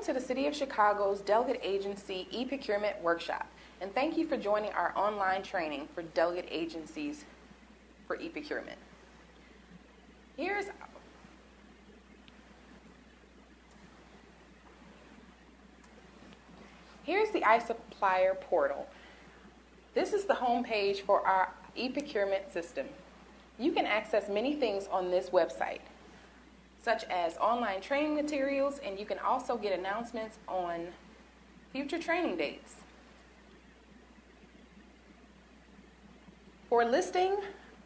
Welcome to the City of Chicago's Delegate Agency eProcurement Workshop, and thank you for joining our online training for Delegate Agencies for eProcurement. Here's the iSupplier portal. This is the home page for our eProcurement system. You can access many things on this website, such as online training materials, and you can also get announcements on future training dates. For a listing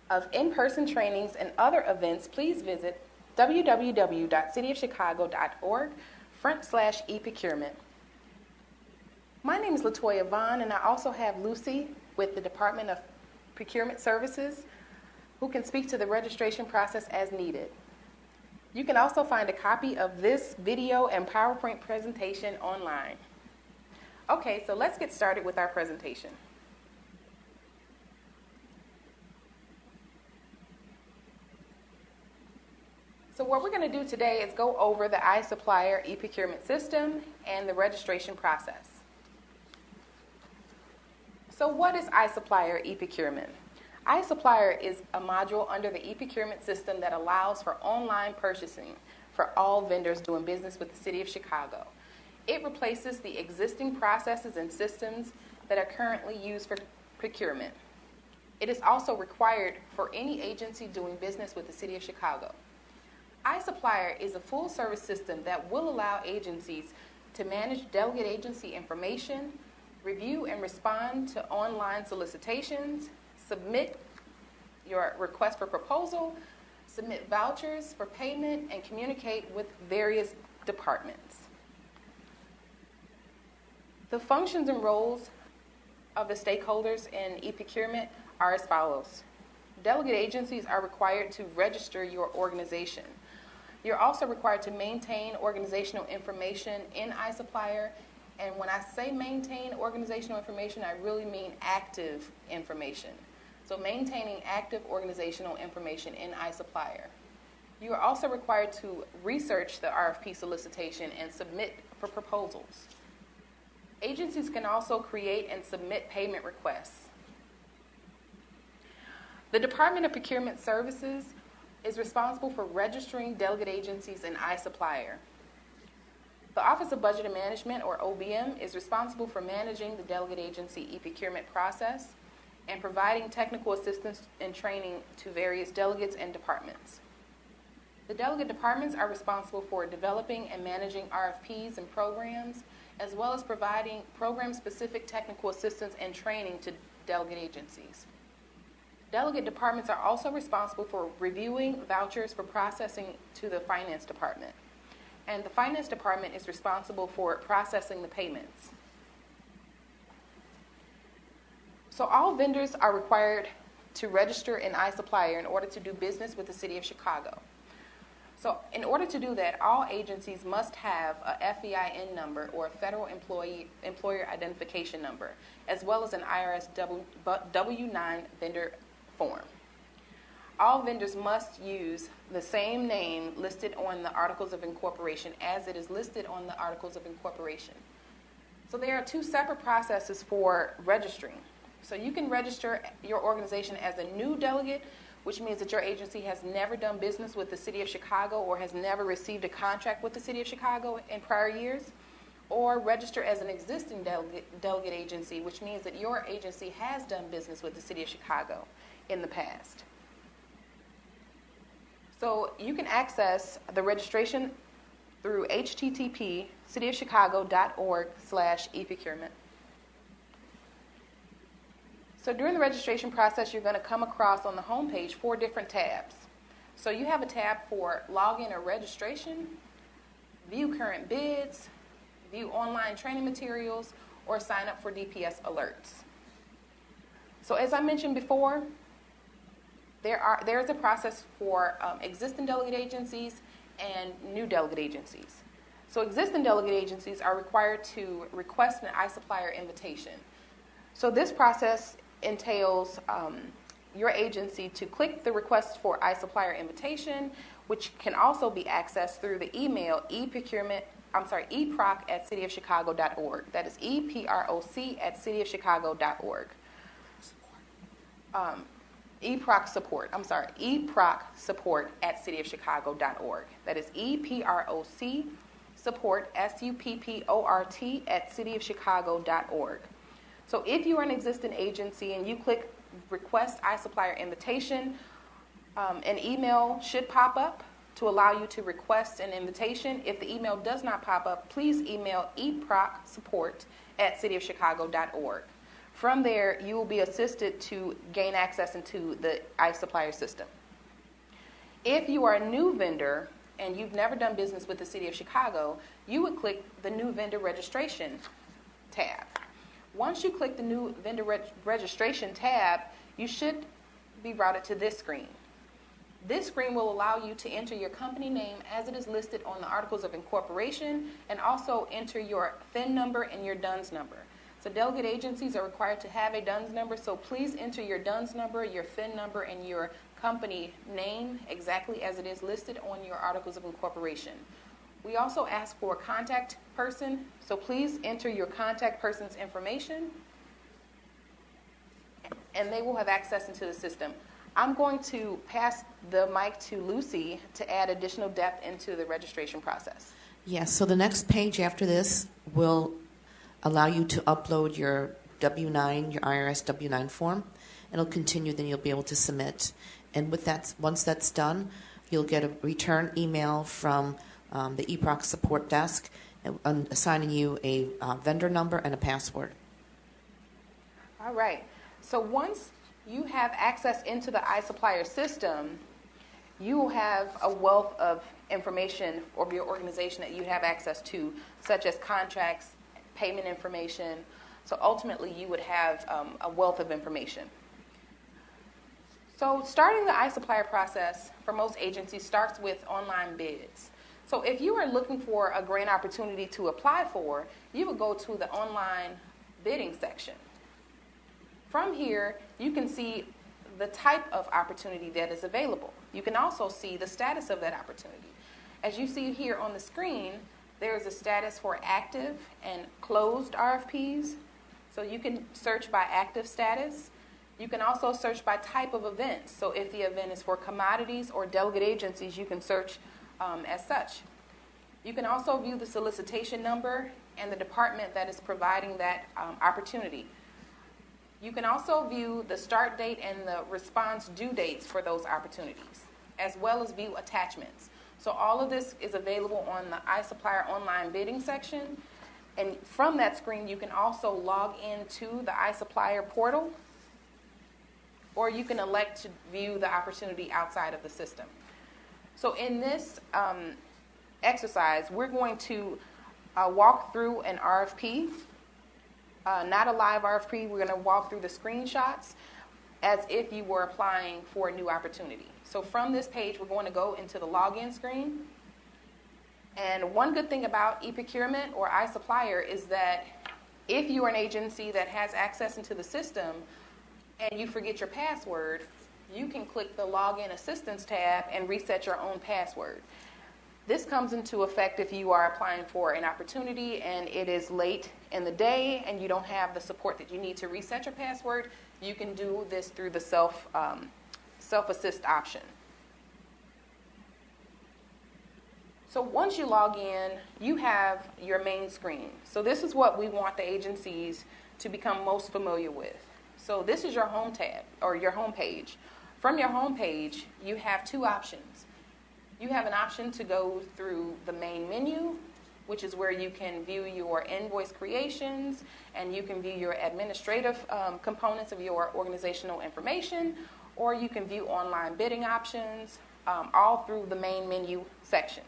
of in-person trainings and other events, please visit www.cityofchicago.org/eProcurement. My name is LaToya Vaughn, and I also have Lucy with the Department of Procurement Services, who can speak to the registration process as needed. You can also find a copy of this video and PowerPoint presentation online. Okay, so let's get started with our presentation. So what we're going to do today is go over the iSupplier eProcurement system and the registration process. So what is iSupplier eProcurement? iSupplier is a module under the eProcurement system that allows for online purchasing for all vendors doing business with the City of Chicago. It replaces the existing processes and systems that are currently used for procurement. It is also required for any agency doing business with the City of Chicago. iSupplier is a full-service system that will allow agencies to manage delegate agency information, review and respond to online solicitations, submit your request for proposal, submit vouchers for payment, and communicate with various departments. The functions and roles of the stakeholders in eProcurement are as follows. Delegate agencies are required to register your organization. You're also required to maintain organizational information in iSupplier. And when I say maintain organizational information, I really mean active information. So maintaining active organizational information in iSupplier. You are also required to research the RFP solicitation and submit for proposals. Agencies can also create and submit payment requests. The Department of Procurement Services is responsible for registering delegate agencies in iSupplier. The Office of Budget and Management, or OBM, is responsible for managing the delegate agency eProcurement process and providing technical assistance and training to various delegates and departments. The delegate departments are responsible for developing and managing RFPs and programs, as well as providing program-specific technical assistance and training to delegate agencies. Delegate departments are also responsible for reviewing vouchers for processing to the Finance Department. And the Finance Department is responsible for processing the payments. So all vendors are required to register in iSupplier in order to do business with the City of Chicago. So in order to do that, all agencies must have a FEIN number, or a Federal Employer Identification Number, as well as an IRS W-9 vendor form. All vendors must use the same name listed on the Articles of Incorporation as it is listed on the Articles of Incorporation. So there are two separate processes for registering. So you can register your organization as a new delegate, which means that your agency has never done business with the City of Chicago or has never received a contract with the City of Chicago in prior years, or register as an existing delegate agency, which means that your agency has done business with the City of Chicago in the past. So you can access the registration through http://cityofchicago.org/eProcurement. So during the registration process, you're going to come across on the home page 4 different tabs. So you have a tab for login or registration, view current bids, view online training materials, or sign up for DPS alerts. So as I mentioned before, there is a process for existing delegate agencies and new delegate agencies. So existing delegate agencies are required to request an iSupplier invitation. So this process entails your agency to click the request for iSupplier invitation, which can also be accessed through the email eProcurement eproc@cityofchicago.org. That is eproc@cityofchicago.org. eProc support, eProc support@cityofchicago.org. That is eProc support, SUPPORT, @cityofchicago.org. So if you are an existing agency and you click request iSupplier invitation, an email should pop up to allow you to request an invitation. If the email does not pop up, please email eprocsupport@cityofchicago.org. From there, you will be assisted to gain access into the iSupplier system. If you are a new vendor and you've never done business with the City of Chicago, you would click the New Vendor Registration tab. Once you click the New Vendor Registration tab, you should be routed to this screen. This screen will allow you to enter your company name as it is listed on the Articles of Incorporation and also enter your FIN number and your DUNS number. So delegate agencies are required to have a DUNS number, so please enter your DUNS number, your FIN number, and your company name exactly as it is listed on your Articles of Incorporation. We also ask for a contact person, so please enter your contact person's information, and they will have access into the system. I'm going to pass the mic to Lucy to add additional depth into the registration process. Yes, so the next page after this will allow you to upload your W-9, your IRS W-9 form. It'll continue, then you'll be able to submit. And with that, once that's done, you'll get a return email from the eProc support desk assigning you a vendor number and a password. All right. So once you have access into the iSupplier system, you will have a wealth of information of your organization that you have access to, such as contracts, payment information. So ultimately, you would have a wealth of information. So starting the iSupplier process for most agencies starts with online bids. So if you are looking for a grant opportunity to apply for, you would go to the online bidding section. From here, you can see the type of opportunity that is available. You can also see the status of that opportunity. As you see here on the screen, there is a status for active and closed RFPs. So you can search by active status. You can also search by type of events. So if the event is for commodities or delegate agencies, you can search as such. You can also view the solicitation number and the department that is providing that opportunity. You can also view the start date and the response due dates for those opportunities, as well as view attachments. So all of this is available on the iSupplier online bidding section. And from that screen, you can also log into the iSupplier portal, or you can elect to view the opportunity outside of the system. So in this exercise, we're going to walk through an RFP, not a live RFP. We're going to walk through the screenshots as if you were applying for a new opportunity. So from this page, we're going to go into the login screen. And one good thing about eProcurement or iSupplier is that if you are an agency that has access into the system and you forget your password, you can click the Login Assistance tab and reset your own password. This comes into effect if you are applying for an opportunity and it is late in the day and you don't have the support that you need to reset your password. You can do this through the self-assist option. So once you log in, you have your main screen. So this is what we want the agencies to become most familiar with. So this is your home tab or your home page. From your home page, you have two options. You have an option to go through the main menu, which is where you can view your invoice creations and you can view your administrative components of your organizational information, or you can view online bidding options, all through the main menu section.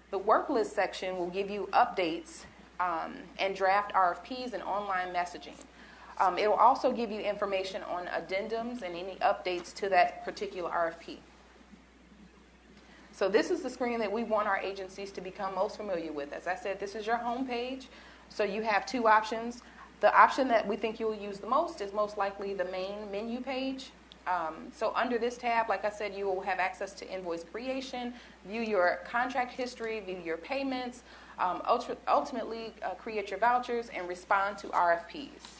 The work list section will give you updates and draft RFPs and online messaging. It will also give you information on addendums and any updates to that particular RFP. So this is the screen that we want our agencies to become most familiar with. As I said, this is your home page. So you have two options. The option that we think you'll use the most is most likely the main menu page. So under this tab, like I said, you will have access to invoice creation, view your contract history, view your payments, ultimately create your vouchers and respond to RFPs.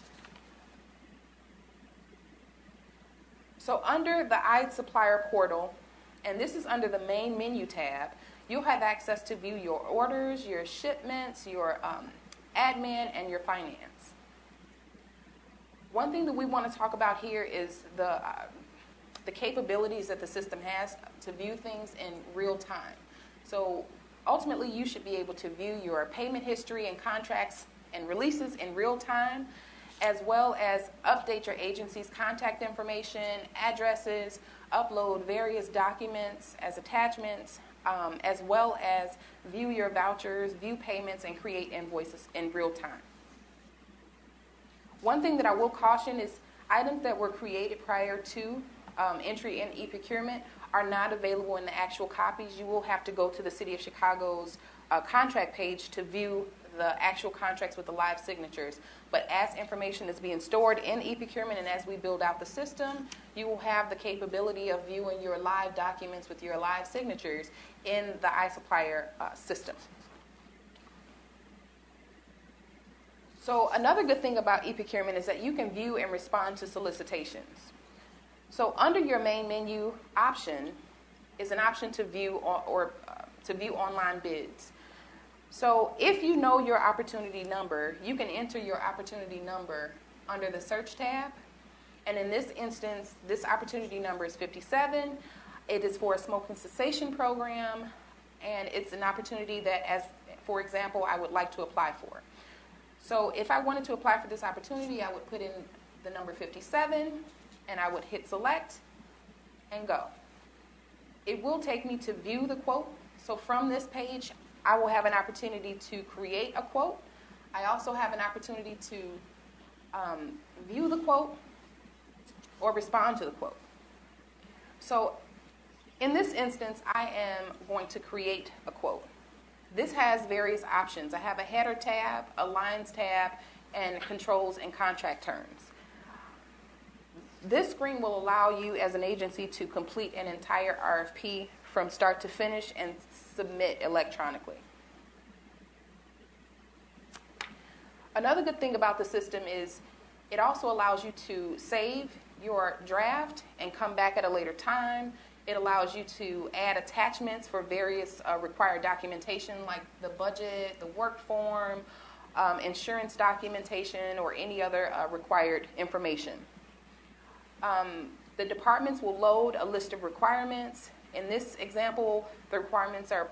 So under the iSupplier portal, and this is under the main menu tab, you'll have access to view your orders, your shipments, your admin, and your finance. One thing that we want to talk about here is the capabilities that the system has to view things in real time. So ultimately, you should be able to view your payment history and contracts and releases in real time, as well as update your agency's contact information, addresses, upload various documents as attachments, as well as view your vouchers, view payments, and create invoices in real time. One thing that I will caution is items that were created prior to entry in eProcurement are not available in the actual copies. You will have to go to the City of Chicago's contract page to view the actual contracts with the live signatures. But as information is being stored in eProcurement and as we build out the system, you will have the capability of viewing your live documents with your live signatures in the iSupplier system. So another good thing about eProcurement is that you can view and respond to solicitations. So under your main menu option is an option to view to view online bids. So if you know your opportunity number, you can enter your opportunity number under the search tab. And in this instance, this opportunity number is 57. It is for a smoking cessation program, and it's an opportunity that, as for example, I would like to apply for. So if I wanted to apply for this opportunity, I would put in the number 57, and I would hit select and go. It will take me to view the quote. So from this page, I will have an opportunity to create a quote. I also have an opportunity to view the quote or respond to the quote. So in this instance, I am going to create a quote. This has various options. I have a header tab, a lines tab, and controls and contract terms. This screen will allow you as an agency to complete an entire RFP from start to finish and submit electronically. Another good thing about the system is it also allows you to save your draft and come back at a later time. It allows you to add attachments for various required documentation like the budget, the work form, insurance documentation, or any other required information. The departments will load a list of requirements. In this example, the requirements are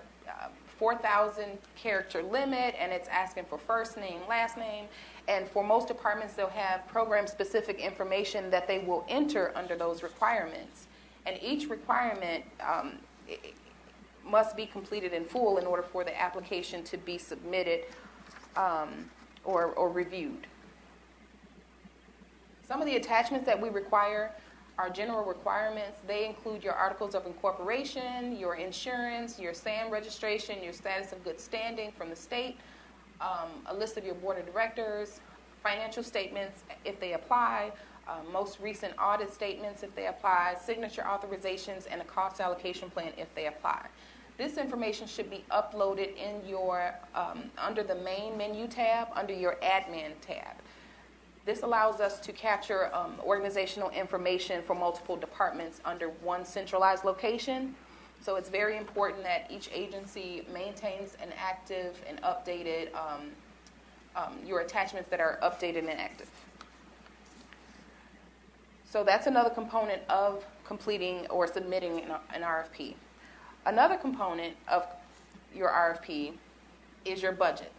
4,000 character limit, and it's asking for first name, last name. And for most departments, they'll have program-specific information that they will enter under those requirements. And each requirement must be completed in full in order for the application to be submitted or reviewed. Some of the attachments that we require are general requirements. They include your articles of incorporation, your insurance, your SAM registration, your status of good standing from the state, a list of your board of directors, financial statements if they apply, most recent audit statements if they apply, signature authorizations, and a cost allocation plan if they apply. This information should be uploaded in your under the main menu tab, under your admin tab. This allows us to capture organizational information for multiple departments under one centralized location. So it's very important that each agency maintains an active and updated, your attachments that are updated and active. So that's another component of completing or submitting an RFP. Another component of your RFP is your budget.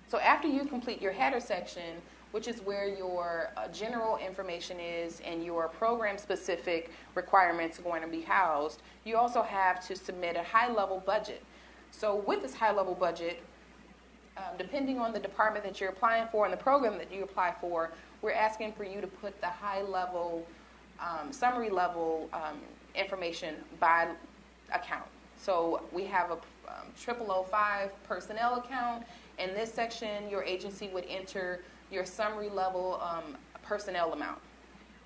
So after you complete your header section, which is where your general information is and your program-specific requirements are going to be housed, you also have to submit a high-level budget. So with this high-level budget, depending on the department that you're applying for and the program that you apply for, we're asking for you to put the high-level, summary-level information by account. So we have a 0005 personnel account. In this section, your agency would enter your summary level personnel amount.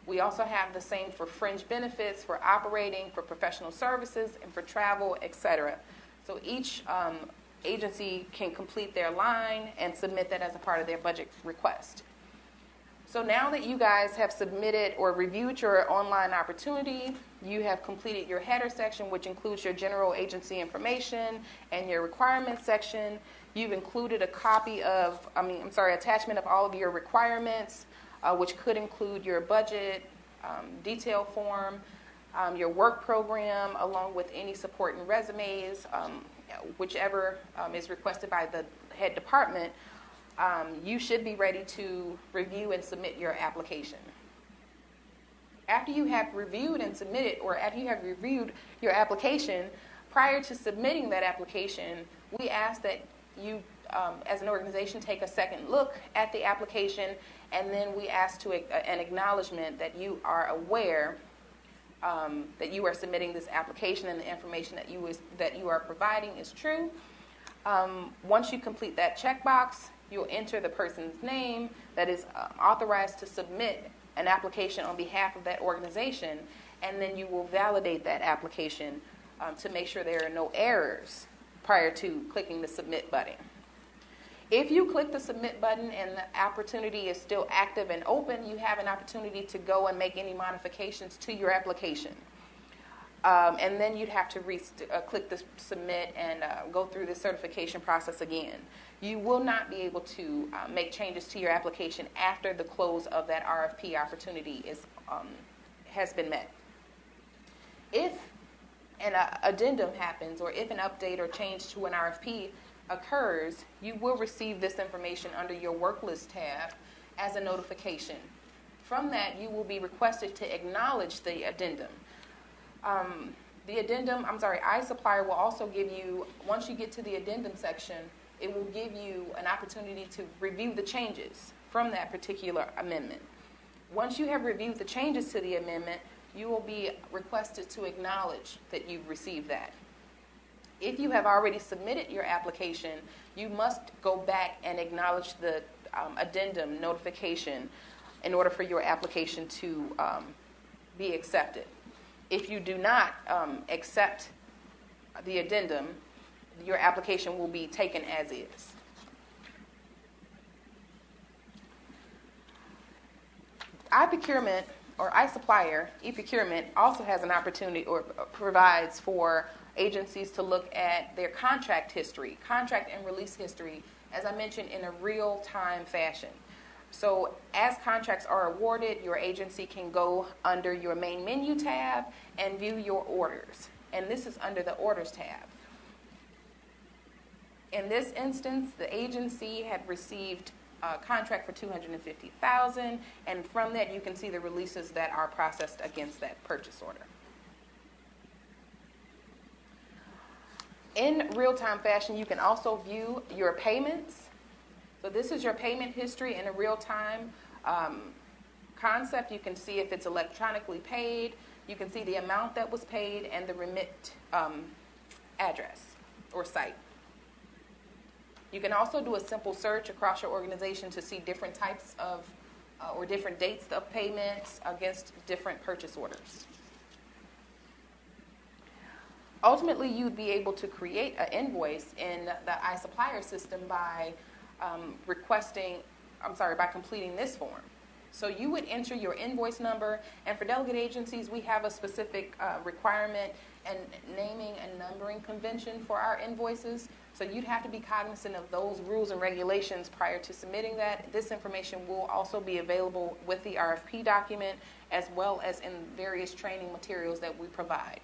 We also have the same for fringe benefits, for operating, for professional services, and for travel, etc. So each agency can complete their line and submit that as a part of their budget request. So now that you guys have submitted or reviewed your online opportunity, you have completed your header section, which includes your general agency information and your requirements section. You've included a attachment of all of your requirements, which could include your budget, detail form, your work program, along with any supporting resumes, whichever is requested by the head department. You should be ready to review and submit your application. After you have reviewed and submitted, or after you have reviewed your application, prior to submitting that application, we ask that you, as an organization, take a second look at the application, and then we ask to an acknowledgement that you are aware that you are submitting this application and the information that you are providing is true. Once you complete that checkbox, you'll enter the person's name that is authorized to submit an application on behalf of that organization, and then you will validate that application to make sure there are no errors prior to clicking the submit button. If you click the submit button and the opportunity is still active and open, you have an opportunity to go and make any modifications to your application. And then you'd have to click the submit and go through the certification process again. You will not be able to make changes to your application after the close of that RFP opportunity has been met. If an addendum happens, or if an update or change to an RFP occurs, you will receive this information under your work list tab as a notification. From that, you will be requested to acknowledge the addendum. iSupplier will also give you, once you get to the addendum section, it will give you an opportunity to review the changes from that particular amendment. Once you have reviewed the changes to the amendment, you will be requested to acknowledge that you've received that. If you have already submitted your application, you must go back and acknowledge the addendum notification in order for your application to be accepted. If you do not accept the addendum, your application will be taken as is. iProcurement, or iSupplier, eProcurement, also has an opportunity, or provides for agencies to look at their contract history, contract and release history, as I mentioned, in a real-time fashion. So as contracts are awarded, your agency can go under your main menu tab and view your orders. And this is under the orders tab. In this instance, the agency had received a contract for $250,000, and from that you can see the releases that are processed against that purchase order. In real-time fashion, you can also view your payments. So this is your payment history in a real-time concept. You can see if it's electronically paid. You can see the amount that was paid and the remit address or site. You can also do a simple search across your organization to see different types of or different dates of payments against different purchase orders. Ultimately, you'd be able to create an invoice in the iSupplier system by by completing this form. So you would enter your invoice number, and for delegate agencies, we have a specific requirement and naming and numbering convention for our invoices. So you'd have to be cognizant of those rules and regulations prior to submitting that. This information will also be available with the RFP document, as well as in various training materials that we provide.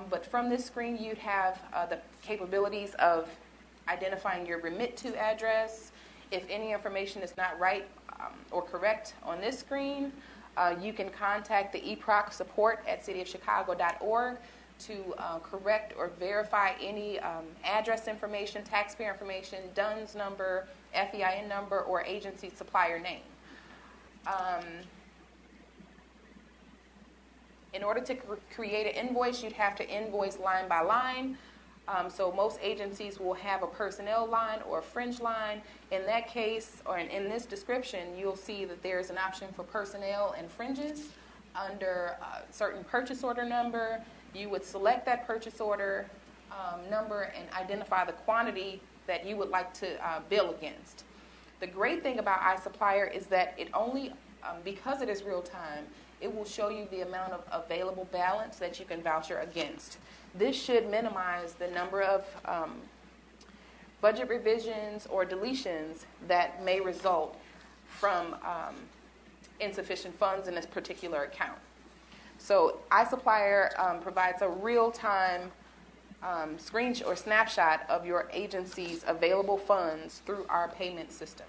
But from this screen, you'd have the capabilities of identifying your remit to address. If any information is not right or correct on this screen, you can contact the eProc support at cityofchicago.org to correct or verify any address information, taxpayer information, DUNS number, FEIN number, or agency supplier name. In order to create an invoice, you'd have to invoice line by line. So most agencies will have a personnel line or a fringe line. In that case, or in this description, you'll see that there's an option for personnel and fringes. Under a certain purchase order number, you would select that purchase order, number and identify the quantity that you would like to bill against. The great thing about iSupplier is that it only, because it is real time, it will show you the amount of available balance that you can voucher against. This should minimize the number of budget revisions or deletions that may result from insufficient funds in this particular account. So iSupplier provides a real-time screenshot or snapshot of your agency's available funds through our payment system.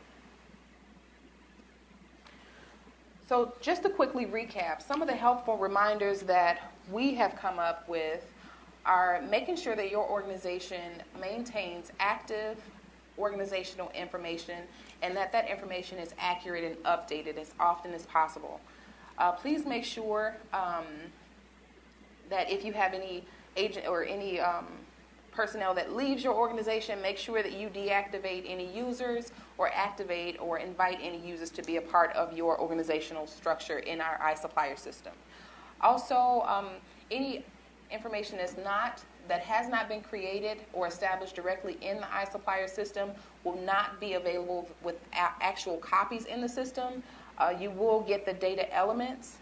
So just to quickly recap, some of the helpful reminders that we have come up with are making sure that your organization maintains active organizational information and that that information is accurate and updated as often as possible. Please make sure that if you have any agent or any personnel that leaves your organization, make sure that you deactivate any users or activate or invite any users to be a part of your organizational structure in our iSupplier system. Also, any information that has not been created or established directly in the iSupplier system will not be available with actual copies in the system. You will get the data elements.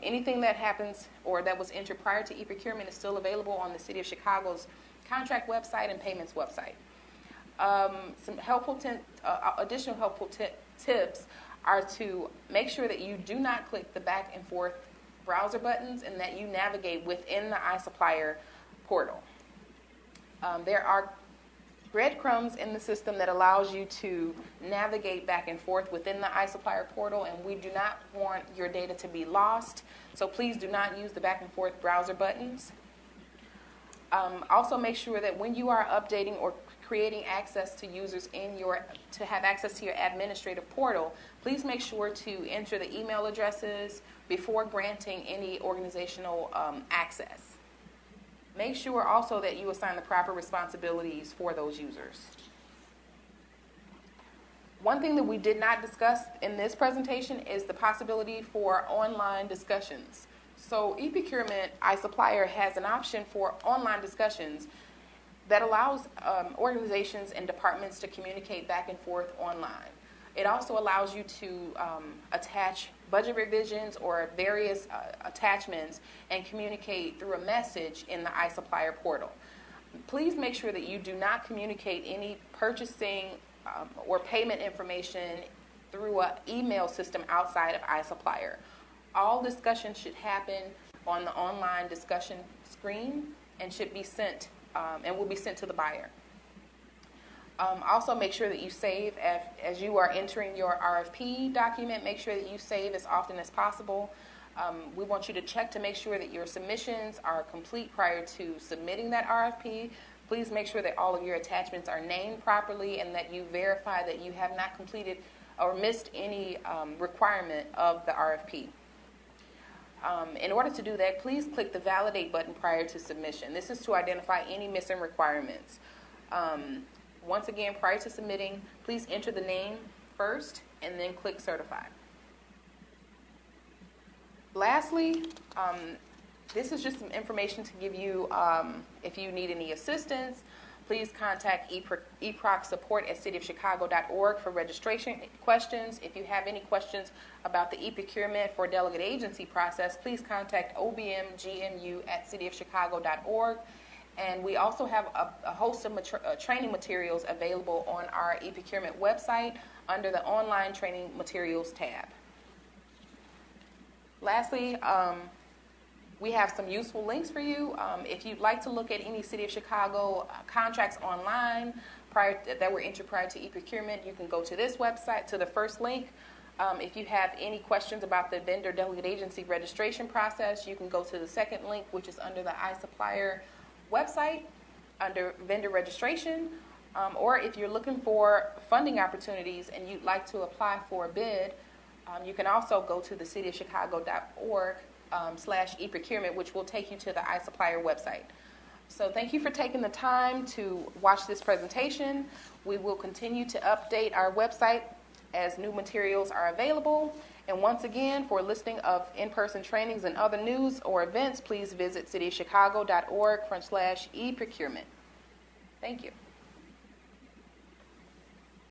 Anything that happens or that was entered prior to eProcurement is still available on the City of Chicago's contract website and payments website. Some helpful additional helpful tips are to make sure that you do not click the back and forth browser buttons and that you navigate within the iSupplier portal. There are breadcrumbs in the system that allows you to navigate back and forth within the iSupplier portal, and we do not want your data to be lost, so please do not use the back and forth browser buttons. Also make sure that when you are updating or creating access to users to have access to your administrative portal, please make sure to enter the email addresses before granting any organizational access. Make sure also that you assign the proper responsibilities for those users. One thing that we did not discuss in this presentation is the possibility for online discussions. So eProcurement iSupplier has an option for online discussions that allows organizations and departments to communicate back and forth online. It also allows you to attach budget revisions or various attachments and communicate through a message in the iSupplier portal. Please make sure that you do not communicate any purchasing or payment information through an email system outside of iSupplier. All discussions should happen on the online discussion screen and should be sent and will be sent to the buyer. Also make sure that you save as you are entering your RFP document. Make sure that you save as often as possible. We want you to check to make sure that your submissions are complete prior to submitting that RFP. Please make sure that all of your attachments are named properly and that you verify that you have not completed or missed any requirement of the RFP. In order to do that, please click the Validate button prior to submission. This is to identify any missing requirements. Once again, prior to submitting, please enter the name first and then click Certify. Lastly, this is just some information to give you if you need any assistance. Please contact eProc support at cityofchicago.org for registration questions. If you have any questions about the eProcurement for delegate agency process, please contact obmgmu@cityofchicago.org. And we also have a host of training materials available on our eProcurement website under the Online Training Materials tab. Lastly, we have some useful links for you. If you'd like to look at any City of Chicago contracts online that were entered prior to eProcurement, you can go to this website, to the first link. If you have any questions about the vendor delegate agency registration process, you can go to the second link, which is under the iSupplier website under vendor registration, or if you're looking for funding opportunities and you'd like to apply for a bid, you can also go to the cityofchicago.org /eProcurement, which will take you to the iSupplier website. So thank you for taking the time to watch this presentation. We will continue to update our website as new materials are available, And once again, for a listing of in-person trainings and other news or events, please visit cityofchicago.org/eProcurement. Thank you.